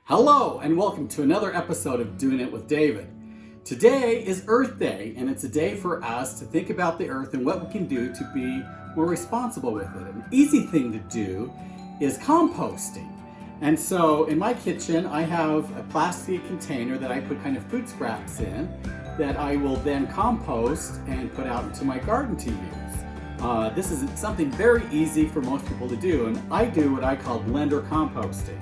Hello and welcome to another episode of Doing It with David. Today is Earth Day, and it's a day for us to think about the earth and what we can do to be more responsible with it. An easy thing to do is composting. And so in my kitchen I have a plastic container that I put kind of food scraps in that I will then compost and put out into my garden to use. This is something very easy for most people to do, and I do what I call blender composting.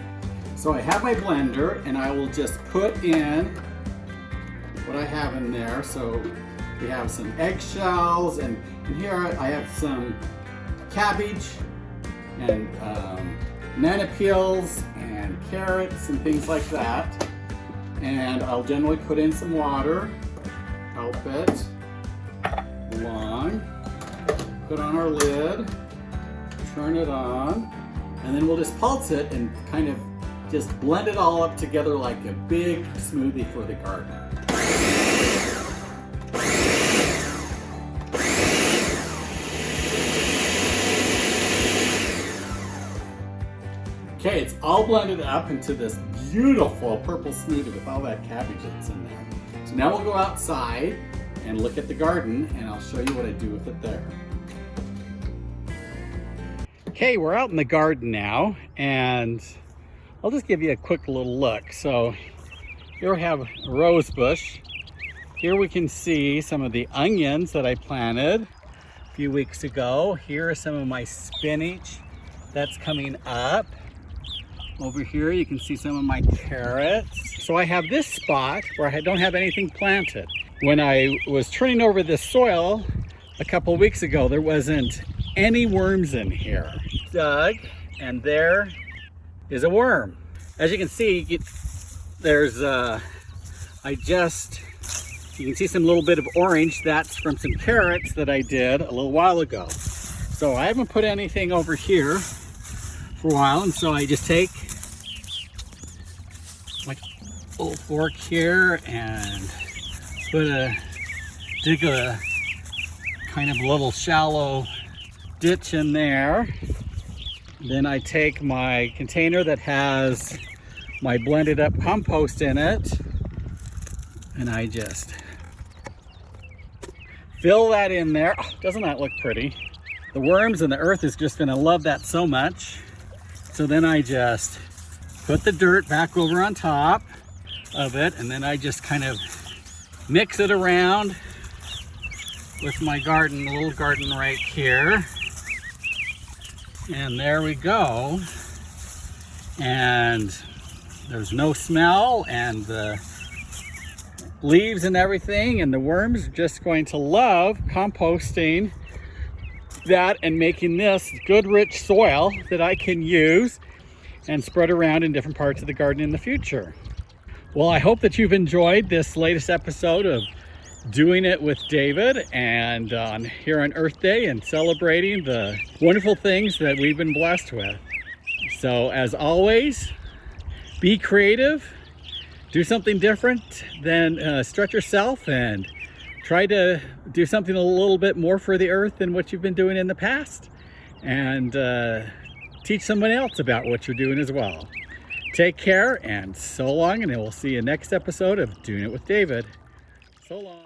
So I have my blender and I will just put in what I have in there. So we have some eggshells, and here I have some cabbage and banana peels and carrots and things like that. And I'll generally put in some water, help it along, put on our lid, turn it on, and then we'll just pulse it and kind of just blend it all up together like a big smoothie for the garden. Okay, it's all blended up into this beautiful purple smoothie with all that cabbage that's in there. So now we'll go outside and look at the garden, and I'll show you what I do with it there. Okay, we're out in the garden now, and I'll just give you a quick little look. So here we have a rose bush. Here we can see some of the onions that I planted a few weeks ago. Here are some of my spinach that's coming up. Over here you can see some of my carrots. So I have this spot where I don't have anything planted. When I was turning over this soil a couple of weeks ago, there wasn't any worms in here. Dug, and there is a worm. As you can see, there's you can see some little bit of orange. That's from some carrots that I did a little while ago. So I haven't put anything over here for a while, and so I just take my little fork here and dig a kind of little shallow ditch in there. Then I take my container that has my blended up compost in it, and I just fill that in there. Oh, doesn't that look pretty? The worms and the earth is just gonna love that so much. So then I just put the dirt back over on top of it, and then I just kind of mix it around with my garden, little garden right here. And there we go. And there's no smell, and the leaves and everything and the worms are just going to love composting that and making this good rich soil that I can use and spread around in different parts of the garden in the future. Well, I hope that you've enjoyed this latest episode of Doing It with David, and here on Earth Day, and celebrating the wonderful things that we've been blessed with. So as always, be creative, do something different, then stretch yourself and try to do something a little bit more for the earth than what you've been doing in the past, and teach someone else about what you're doing as well. Take care, and so long, and we'll see you next episode of Doing It with David. So long.